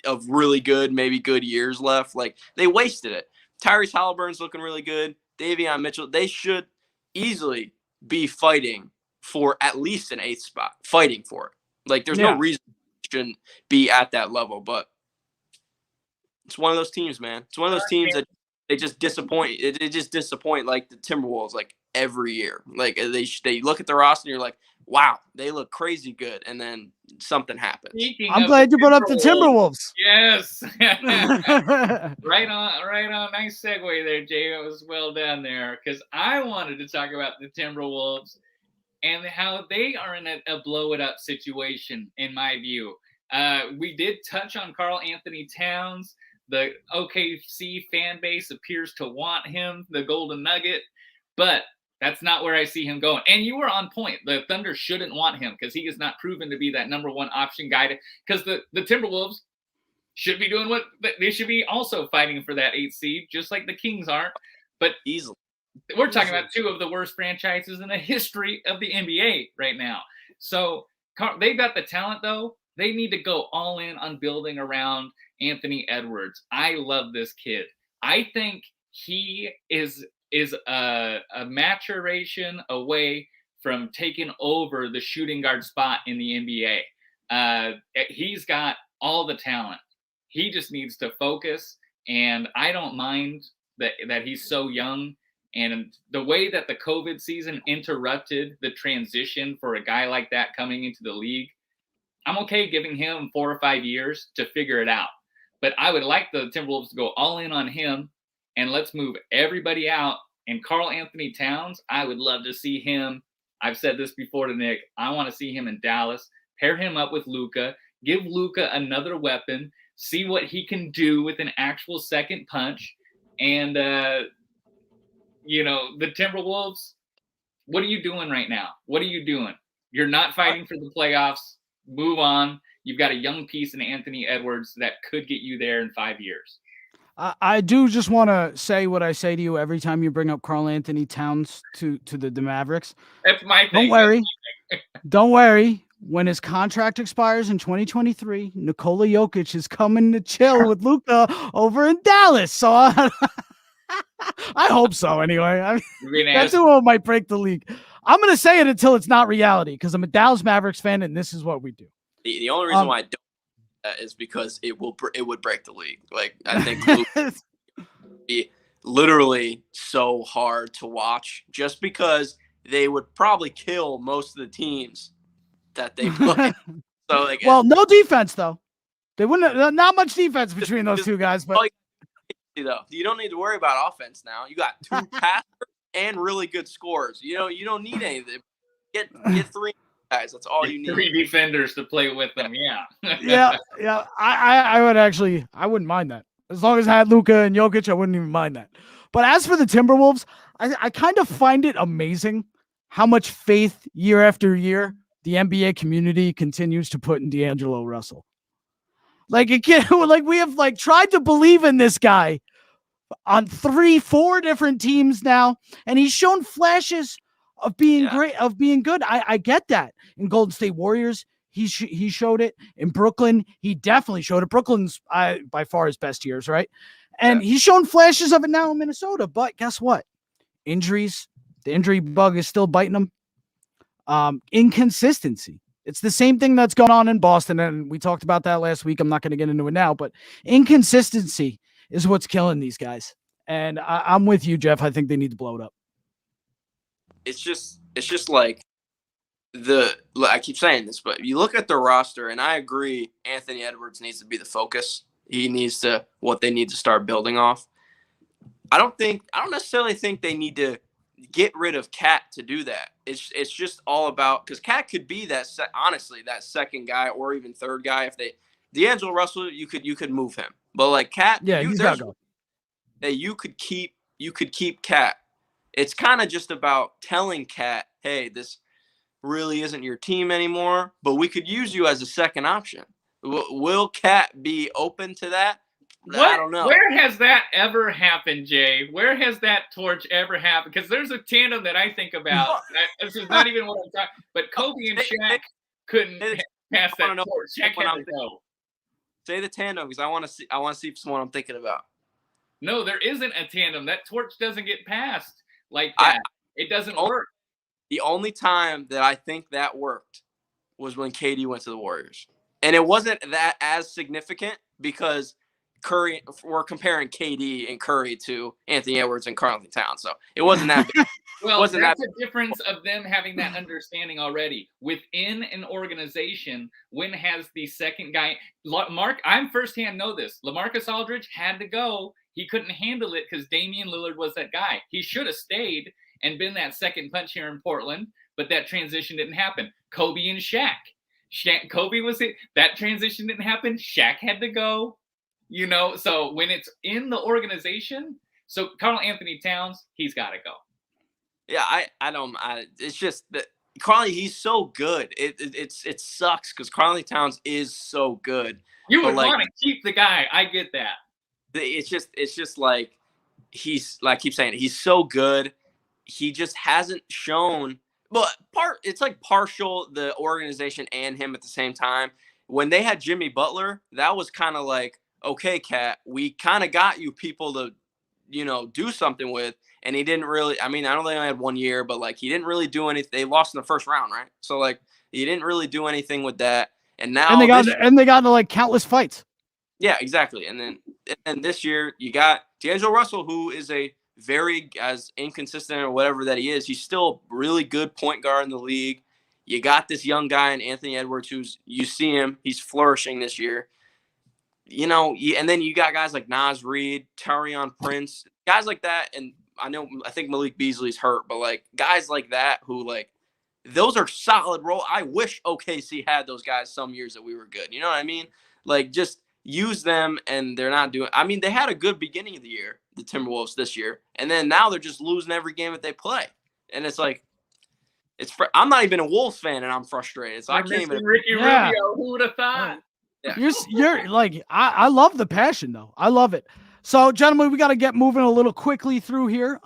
of really good, maybe good years left. Like they wasted it. Tyrese Halliburton's looking really good. Davion Mitchell. They should easily be fighting for at least an 8th spot. Fighting for it. Like there's no reason they shouldn't be at that level. But It's one of those teams, man. It's one of those teams that they just disappoint. They just disappoint like the Timberwolves like every year. Like they look at the roster and you're like, wow, they look crazy good, and then something happens. I'm glad you brought up the Timberwolves. Yes. Right on. Nice segue there, Jay. It was well done there, because I wanted to talk about the Timberwolves and how they are in a blow it up situation, in my view. We did touch on Karl Anthony Towns. The OKC fan base appears to want him, the Golden Nugget, but that's not where I see him going. And you were on point. The Thunder shouldn't want him because he is not proven to be that number one option guy. Because the Timberwolves should be doing what they should be, also fighting for that 8th seed, just like the Kings aren't. But easily, we're talking about two of the worst franchises in the history of the NBA right now. So they've got the talent, though. They need to go all in on building around Anthony Edwards. I love this kid. I think he is a maturation away from taking over the shooting guard spot in the NBA. He's got all the talent. He just needs to focus, and I don't mind that he's so young. And the way that the COVID season interrupted the transition for a guy like that coming into the league, I'm okay giving him 4 or 5 years to figure it out. But I would like the Timberwolves to go all in on him, and let's move everybody out. And Karl Anthony Towns, I would love to see him. I've said this before to Nick. I want to see him in Dallas. Pair him up with Luka. Give Luka another weapon. See what he can do with an actual second punch. And, the Timberwolves, what are you doing right now? What are you doing? You're not fighting for the playoffs. Move on. You've got a young piece in Anthony Edwards that could get you there in 5 years. I do just want to say what I say to you every time you bring up Karl Anthony Towns to the Mavericks. That's my thing. Don't worry. When his contract expires in 2023, Nikola Jokic is coming to chill with Luka over in Dallas. So I hope so anyway. I mean, that duo might break the league. I'm going to say it until it's not reality because I'm a Dallas Mavericks fan and this is what we do. The only reason why I don't is because it would break the league. Like, I think Luka would be literally so hard to watch just because they would probably kill most of the teams that they play. So, like, well, no defense though. They wouldn't. Not much defense between those two guys, but though you don't need to worry about offense now. You got 2 passers and really good scorers. You don't need anything. Get 3 guys. That's all you need. 3 defenders to play with them. Yeah. yeah. I wouldn't mind that. As long as I had Luka and Jokic, I wouldn't even mind that. But as for the Timberwolves, I kind of find it amazing how much faith year after year the NBA community continues to put in D'Angelo Russell. Like we have tried to believe in this guy on 3-4 different teams now, and he's shown flashes of being great, of being good. I get that. In Golden State Warriors, he showed it. In Brooklyn, he definitely showed it. Brooklyn's by far his best years, right? And he's shown flashes of it now in Minnesota. But guess what? Injuries. The injury bug is still biting him. Inconsistency. It's the same thing that's going on in Boston, and we talked about that last week. I'm not going to get into it now, but inconsistency is what's killing these guys. And I'm with you, Jeff. I think they need to blow it up. It's just like I keep saying this, but you look at the roster, and I agree Anthony Edwards needs to be the focus. He needs to what they need to start building off. I don't necessarily think they need to get rid of Cat to do that. It's just all about, because Cat could be that that second guy or even third guy. If D'Angelo Russell, you could move him, but like Cat, he's got to go. That you could keep Cat. It's kind of just about telling Cat, hey, this really isn't your team anymore, but we could use you as a second option. Will Cat be open to that? I don't know. Where has that ever happened, Jay? Where has that torch ever happened? Because there's a tandem that I think about. This is not even what I'm talking. But Kobe and Shaq couldn't pass that torch. Shaq had to go. Say the tandem, because I want to see someone I'm thinking about. No, there isn't a tandem. That torch doesn't get passed like that. It doesn't work. The only time that I think that worked was when KD went to the Warriors. And it wasn't that as significant because Curry, we're comparing KD and Curry to Anthony Edwards and Karl Towns. So it wasn't that big. Well, that's a difference of them having that understanding already within an organization. When has the second guy, I'm firsthand know this. LaMarcus Aldridge had to go. He couldn't handle it because Damian Lillard was that guy. He should have stayed and been that second punch here in Portland, but that transition didn't happen. Kobe and Shaq. Kobe was it. That transition didn't happen. Shaq had to go. So when it's in the organization, so Karl Anthony Towns, he's got to go. Yeah, it's just that Karl, he's so good. It sucks because Karl Towns is so good. You would want to keep the guy. I get that. It's just like he's like I keep saying he's so good. He just hasn't shown. But it's like partial the organization and him at the same time. When they had Jimmy Butler, that was kind of like, okay, Cat, we kind of got you people to, do something with. And he didn't really, I mean, I don't think I had 1 year, but like he didn't really do anything. They lost in the first round, right? So like he didn't really do anything with that. And now they got into like countless fights. Yeah, exactly. And then this year you got D'Angelo Russell, who is a very as inconsistent or whatever that he is. He's still a really good point guard in the league. You got this young guy in Anthony Edwards, you see him, he's flourishing this year. And then you got guys like Naz Reid, Taurean Prince, guys like that. And I think Malik Beasley's hurt, but like guys like that who like those are solid role. I wish OKC had those guys some years that we were good. You know what I mean? Like just use them, and they're not doing. I mean, they had a good beginning of the year, the Timberwolves this year, and then now they're just losing every game that they play. And it's like, I'm not even a Wolves fan, and I'm frustrated. So I can't even. Ricky Rubio, who would have thought? Yeah. You're like, I love the passion though. I love it. So, gentlemen, we got to get moving a little quickly through here.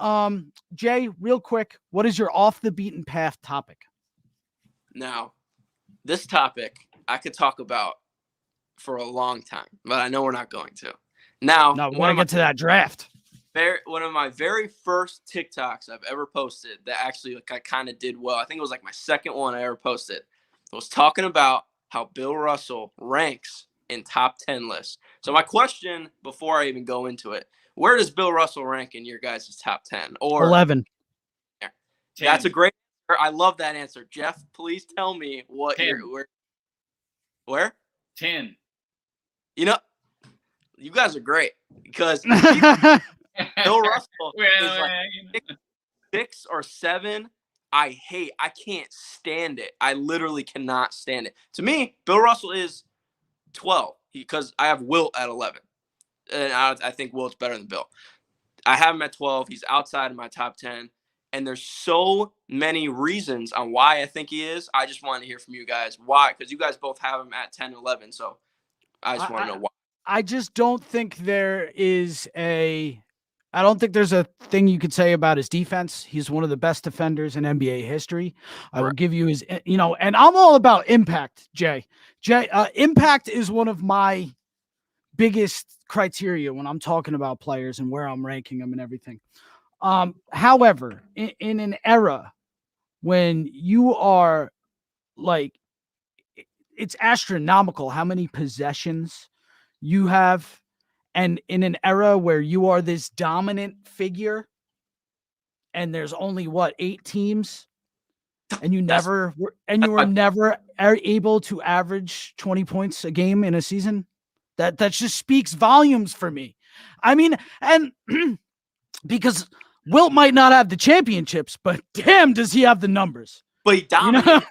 Jay, real quick, what is your off the beaten path topic? Now, this topic I could talk about for a long time, but I know we're not going to. Now, we want to get to that draft. One of my very first TikToks I've ever posted that actually I kind of did well. I think it was like my second one I ever posted. I was talking about how Bill Russell ranks in top 10 lists. So my question before I even go into it, where does Bill Russell rank in your guys' top 10? Or 11. That's a great answer. I love that answer. Jeff, please tell me what where? 10. You guys are great because Bill Russell is like 6 or 7. I can't stand it. I literally cannot stand it. To me, Bill Russell is 12 because I have Wilt at 11. And I think Wilt's better than Bill. I have him at 12. He's outside of my top 10. And there's so many reasons on why I think he is. I just want to hear from you guys. Why? Because you guys both have him at 10, 11. So I just want to know why. I just don't think there's a thing you could say about his defense. He's one of the best defenders in NBA history. I will give you his, and I'm all about impact, Jay. Impact is one of my biggest criteria when I'm talking about players and where I'm ranking them and everything. However, in an era when you are like, it's astronomical how many possessions you have. And in an era where you are this dominant figure and there's only 8 teams and you were never able to average 20 points a game in a season, that just speaks volumes for me. I mean, and because Wilt might not have the championships, but damn, does he have the numbers? But he dominated.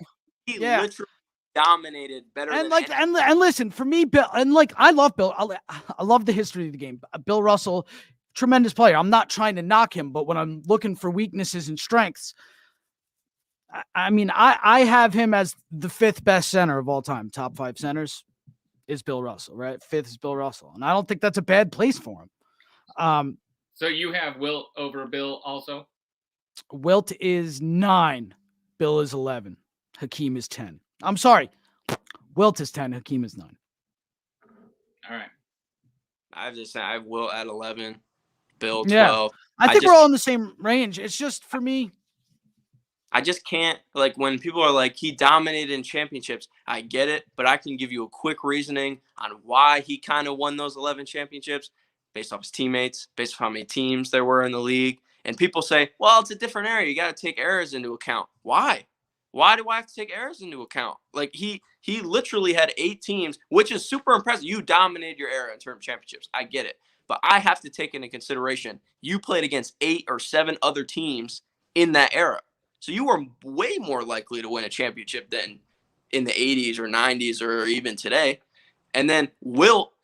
He literally dominated better and than and listen, for me, Bill, and like I love Bill. I love the history of the game. Bill Russell, tremendous player. I'm not trying to knock him, but when I'm looking for weaknesses and strengths, I mean, I have him as the 5th best center of all time. Top 5 centers is Bill Russell, right? 5th is Bill Russell, and I don't think that's a bad place for him. So you have Wilt over Bill also? Wilt is 9. Bill is 11. Hakeem is 10. I'm sorry. Wilt is 10. Hakeem is 9. All right. I have Wilt at 11. Bill 12. Yeah. I think we're all in the same range. It's just for me. I just can't, like, when people are like, he dominated in championships, I get it, but I can give you a quick reasoning on why he kind of won those 11 championships based off his teammates, based off how many teams there were in the league. And people say, well, it's a different area. You got to take errors into account. Why? Why do I have to take errors into account? Like, he literally had 8 teams, which is super impressive. You dominated your era in terms of championships. I get it. But I have to take into consideration you played against 8 or 7 other teams in that era. So you were way more likely to win a championship than in the 80s or 90s or even today. And then Wilt,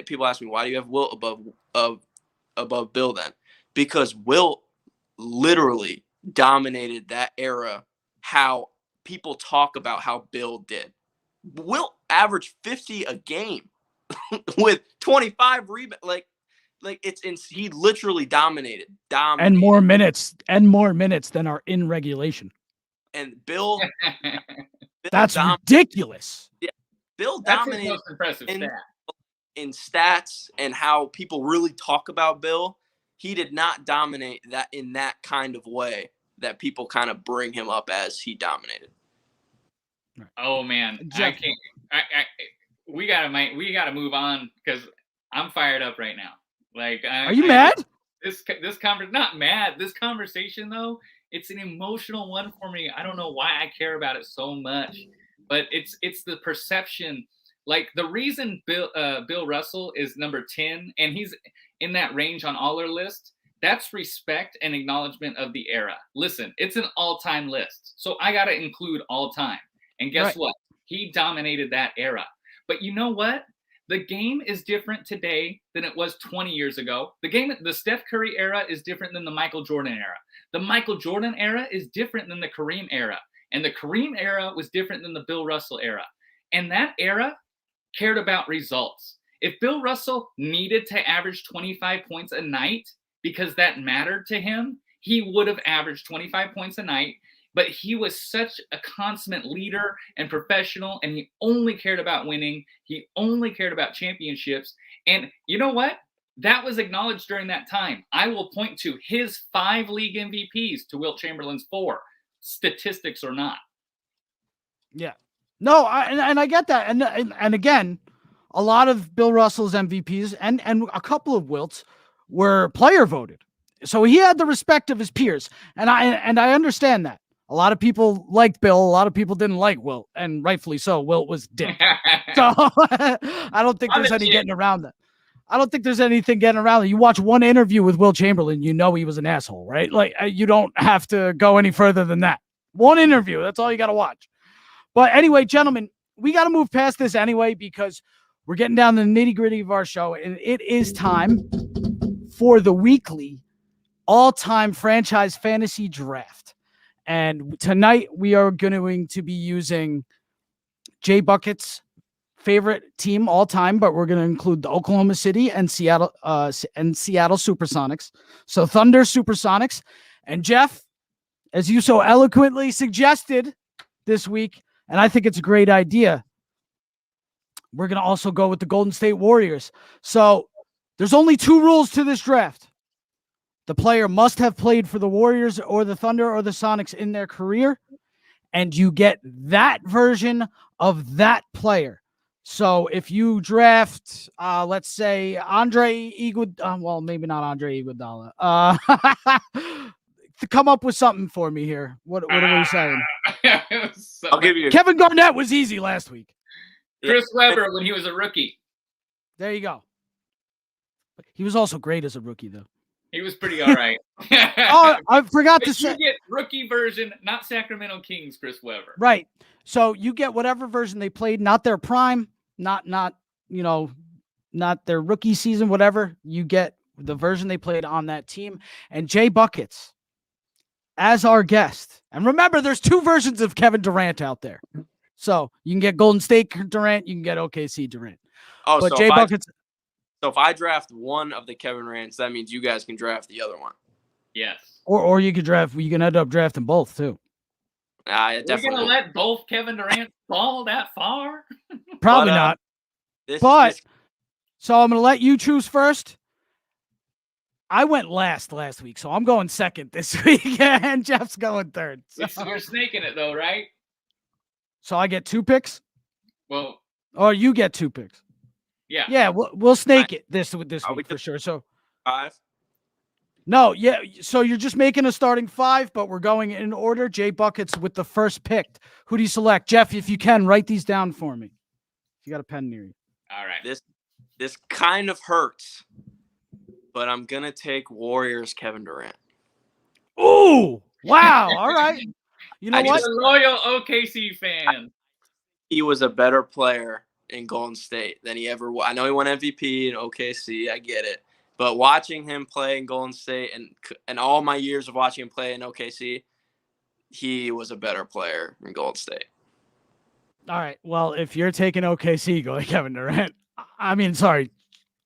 people ask me, why do you have Wilt above Bill then? Because Wilt literally dominated that era, how people talk about how Bill did. Wilt averaged 50 a game with 25 rebounds. He literally dominated. And more minutes than are in regulation. And Bill that's ridiculous. Yeah, Bill That's dominated his most impressive stat. In stats and how people really talk about Bill. He did not dominate that in that kind of way that people kind of bring him up as he dominated. Oh man, Jeff, I can't. We gotta move on because I'm fired up right now. Like, are you mad? Not mad. This conversation though, it's an emotional one for me. I don't know why I care about it so much, but it's the perception. Like, the reason Bill Russell is number 10 and he's in that range on all our lists, that's respect and acknowledgement of the era. Listen, it's an all-time list, so I got to include all time. And guess what? He dominated that era. But you know what? The game is different today than it was 20 years ago. The Steph Curry era is different than the Michael Jordan era. The Michael Jordan era is different than the Kareem era. And the Kareem era was different than the Bill Russell era. And that era cared about results. If Bill Russell needed to average 25 points a night because that mattered to him, he would have averaged 25 points a night. But he was such a consummate leader and professional, and he only cared about winning. He only cared about championships. And you know what? That was acknowledged during that time. I will point to his 5 league MVPs to Wilt Chamberlain's 4, statistics or not. Yeah. No, I get that. And again, a lot of Bill Russell's MVPs and a couple of Wilts were player voted. So he had the respect of his peers. And I understand that. A lot of people liked Bill. A lot of people didn't like Wilt, and rightfully so. Wilt was dick. So I don't think there's any getting around that. I don't think there's anything getting around it. You watch one interview with Wilt Chamberlain, you know he was an asshole, right? Like, you don't have to go any further than that. One interview, that's all you got to watch. But anyway, gentlemen, we got to move past this anyway because we're getting down to the nitty-gritty of our show, and it is time for the weekly all-time franchise fantasy draft. And tonight we are going to be using JayBucketz' favorite team all time, but we're going to include the Oklahoma City and Seattle Supersonics. So Thunder Supersonics. And Jeff, as you so eloquently suggested this week, and I think it's a great idea, we're going to also go with the Golden State Warriors. So there's only 2 rules to this draft. The player must have played for the Warriors or the Thunder or the Sonics in their career, and you get that version of that player. So if you draft, let's say Andre Iguodala, well, maybe not Andre Iguodala. Come up with something for me here. What are we saying? I'll give you. Kevin Garnett was easy last week. Chris Webber when he was a rookie. There you go. He was also great as a rookie, though. He was pretty all right. Oh, I forgot to say. You get rookie version, not Sacramento Kings, Chris Webber. Right. So you get whatever version they played, not their prime, not their rookie season, whatever. You get the version they played on that team. And JayBucketz, as our guest. And remember, there's 2 versions of Kevin Durant out there. So you can get Golden State Durant, you can get OKC Durant. Oh, but so JayBucketz. So if I draft one of the Kevin Durants, that means you guys can draft the other one. Yes. Or you could you can end up drafting both too. We're gonna let both Kevin Durant fall that far? Probably not. So I'm gonna let you choose first. I went last week, so I'm going second this week, and Jeff's going third. So, You're snaking it though, right? so I get 2 picks, Well, or you get 2 picks. yeah. Yeah, we'll snake it this week for sure. So 5. no, yeah. So you're just making a starting 5, but we're going in order. JayBucketz with the first pick. Who do you select, Jeff? If you can, write these down for me. If you got a pen near you. All right. This kind of hurts, but I'm gonna take Warriors Kevin Durant. Ooh, wow. All right. You know what? He's a loyal OKC fan. He was a better player in Golden State than he ever was. I know he won MVP in OKC. I get it. But watching him play in Golden State and all my years of watching him play in OKC, he was a better player in Golden State. All right. Well, if you're taking OKC, go Kevin Durant. I mean, sorry,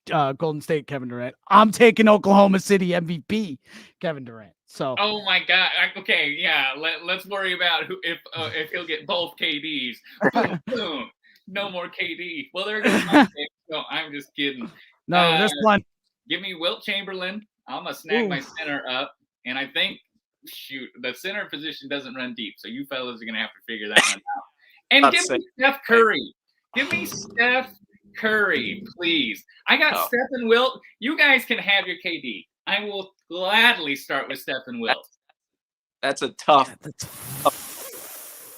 Golden State Kevin Durant. I'm taking Oklahoma City MVP Kevin Durant. So. Oh my God. Okay, yeah. Let's worry about if he'll get both KDs. Boom, boom. No more KD. Well, there goes my pick. No, I'm just kidding. No, this one. Give me Wilt Chamberlain. I'm gonna snag my center up, and I think, the center position doesn't run deep, so you fellas are gonna have to figure that one out. And give me Steph Curry. Give me Steph Curry, please. I got Steph and Wilt. You guys can have your KD. I will gladly start with Steph and Wilt. That's a tough. That's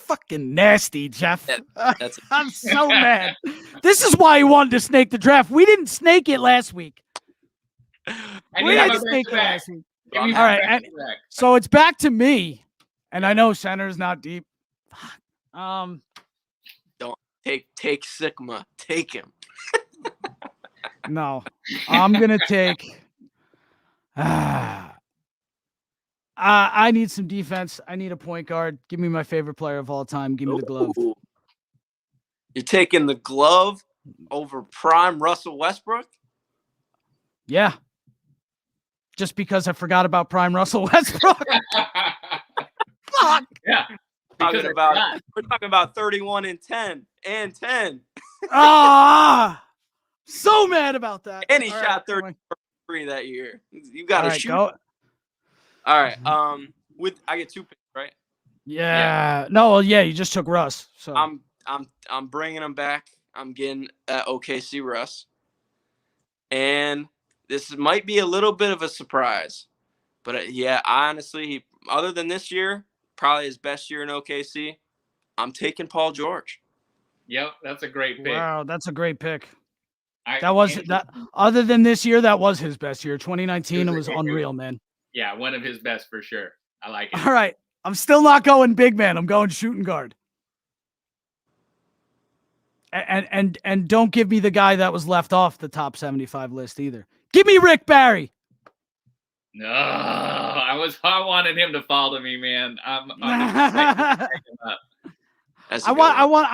fucking nasty, Jeff. I'm so mad. This is why he wanted to snake the draft. We didn't snake it last week. We didn't snake it last week. All right, so it's back to me, and I know center's not deep. Don't take Sigma. Take him. No, I'm gonna take. I need some defense. I need a point guard. Give me my favorite player of all time. Give me the glove. You're taking the glove over prime Russell Westbrook? Yeah. Just because I forgot about prime Russell Westbrook. Fuck. Yeah. We're talking about 31 and 10 and 10. So mad about that. And he shot 33 that year. You got to shoot. Go. All right. I get 2 picks, right? Yeah. No. Well, yeah. You just took Russ. So I'm bringing him back. I'm getting OKC Russ, and this might be a little bit of a surprise, but yeah, honestly, other than this year, probably his best year in OKC. I'm taking Paul George. Yep, that's a great pick. Wow, that's a great pick. Other than this year, that was his best year. 2019, it was unreal, man. Yeah, one of his best for sure. I like it. All right. I'm still not going big man. I'm going shooting guard. And don't give me the guy that was left off the top 75 list either. Give me Rick Barry. No, I wanted him to follow me, man. I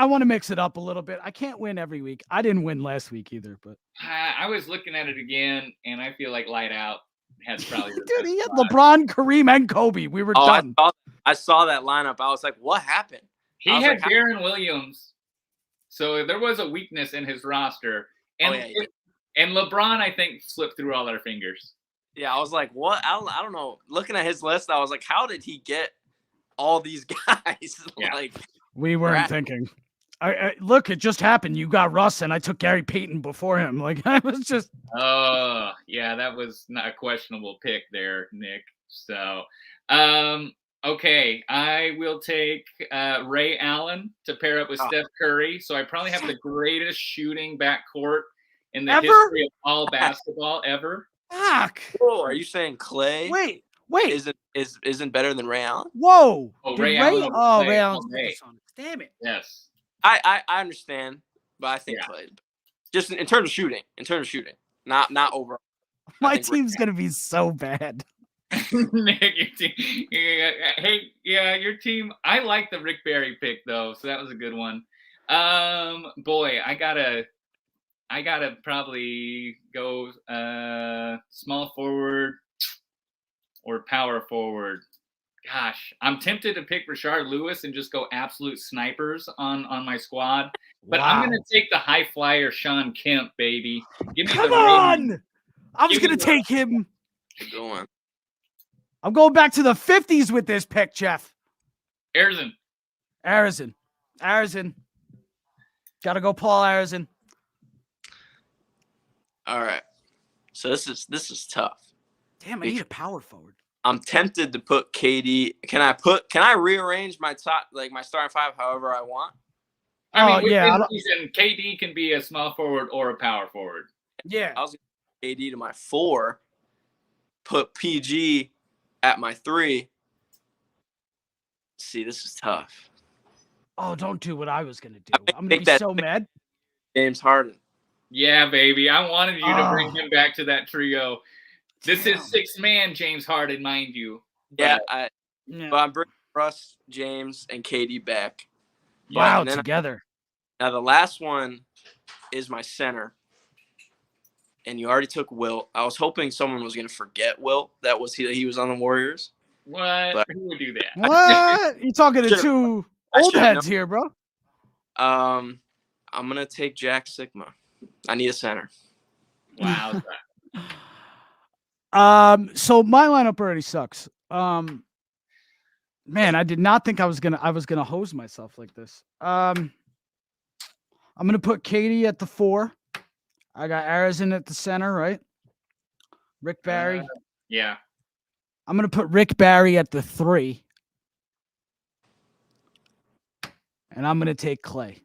want to mix it up a little bit. I can't win every week. I didn't win last week either, but I was looking at it again, and I feel like Light Out has probably dude. He had LeBron, Kareem, and Kobe. We were done. I saw that lineup. I was like, what happened? He had Darren Williams, so there was a weakness in his roster, and and LeBron, I think, slipped through all our fingers. Yeah, I was like, what? I don't know. Looking at his list, I was like, how did he get all these guys? Yeah. We weren't thinking. Look, it just happened. You got Russ, and I took Gary Payton before him. Like, I was just. Oh, yeah, that was not a questionable pick there, Nick. So, okay, I will take Ray Allen to pair up with Steph Curry. So I probably have the greatest shooting backcourt in the history of all basketball ever. Fuck. Whoa, are you saying Clay? Wait. Isn't better than Ray Allen? Whoa. Oh, Ray Allen. Ray Allen. Damn it. Yes. I understand, but I think Clay. Just in terms of shooting. Not overall. My team's gonna be so bad. Nick, your team. Hey, your team. I like the Rick Barry pick though, so that was a good one. Boy, I gotta probably go small forward or power forward. Gosh, I'm tempted to pick Rashard Lewis and just go absolute snipers on my squad. But I'm going to take the high flyer Sean Kemp, baby. Give me Come on! I was going to take him. Good one. I'm going back to the 50s with this pick, Jeff. Arizin. Got to go Paul Arizin. All right. So this is tough. Damn, I need a power forward. I'm tempted to put KD. Can I rearrange my my starting five however I want? I mean, within season, KD can be a small forward or a power forward. Yeah. I was going to put KD to my 4, put PG at my 3. See, this is tough. Oh, don't do what I was going to do. I'm going to be so mad. James Harden. Yeah, baby. I wanted you to bring him back to that trio. This is 6-man James Harden, mind you. Yeah, but I'm bringing Russ, James, and KD back. Wow, together. Now, the last one is my center. And you already took Wilt. I was hoping someone was going to forget Wilt. That was he was on the Warriors. What? But who would do that? What? You're talking to two old heads here, bro. I'm going to take Jack Sigma. I need a center. Wow. So my lineup already sucks. Man, I did not think I was gonna hose myself like this. I'm gonna put Katie at the 4. I got Arizin at the center, right? Rick Barry. Yeah. I'm gonna put Rick Barry at the 3. And I'm gonna take Clay.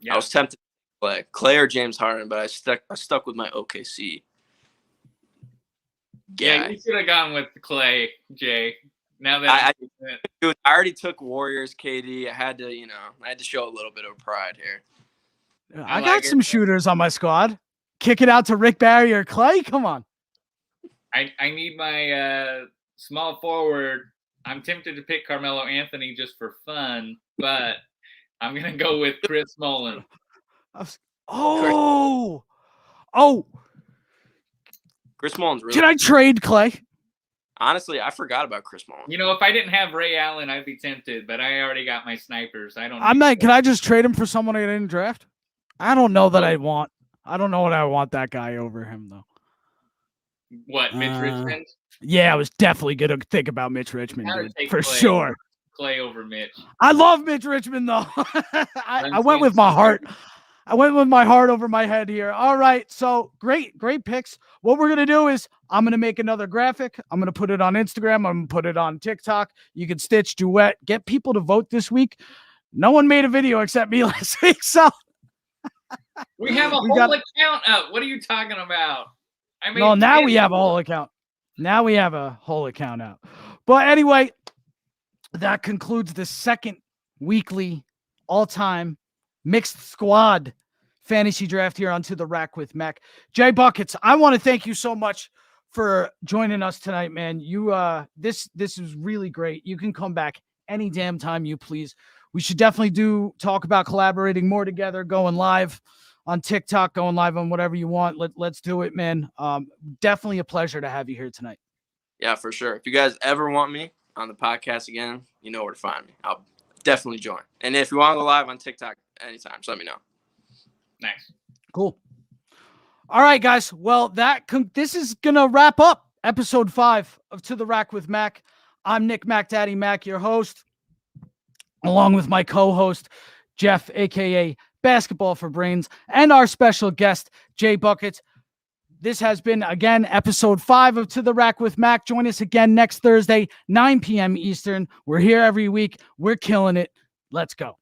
Yeah. I was tempted to Clay or James Harden, but I stuck with my OKC. Yeah, you should have gone with Clay, Jay. Now that I already took Warriors, KD. I had to show a little bit of pride here. I got some shooters on my squad. Kick it out to Rick Barry or Clay. Come on. I need my small forward. I'm tempted to pick Carmelo Anthony just for fun, but I'm gonna go with Chris Mullin. Chris Mullin's really. Can I trade Clay? Honestly, I forgot about Chris Mullin. If I didn't have Ray Allen, I'd be tempted, but I already got my snipers. Can I just trade him for someone I didn't draft? I don't know that I want. I don't know what I want that guy over him though. What, Mitch Richmond? Yeah, I was definitely gonna think about Mitch Richmond, dude, for sure. Clay over Mitch. I love Mitch Richmond though. I went with my heart. I went with my heart over my head here. All right, so great picks. What we're gonna do is I'm gonna make another graphic. I'm gonna put it on Instagram. I'm gonna put it on TikTok. You can stitch, duet, get people to vote this week. No one made a video except me last week, so we have a whole account up. What are you talking about? Now we have a whole account. Now we have a whole account out. But anyway, that concludes the second weekly all-time mixed squad fantasy draft here on To the Rack with Mac. JayBucketz, I want to thank you so much for joining us tonight, man. You this is really great. You can come back any damn time you please. We should definitely talk about collaborating more together, going live on TikTok, going live on whatever you want. Let's do it, man. Definitely a pleasure to have you here tonight. Yeah, for sure. If you guys ever want me on the podcast again, you know where to find me. I'll definitely join. And if you want to go live on TikTok anytime, just let me know. Nice. Cool. All right, guys. Well, this is going to wrap up episode 5 of To the Rack with Mac. I'm Nick Mac Daddy Mac, your host, along with my co-host, Jeff, a.k.a. Basketball for Brains, and our special guest, JayBucketz. This has been, again, episode 5 of To the Rack with Mac. Join us again next Thursday, 9 p.m. Eastern. We're here every week. We're killing it. Let's go.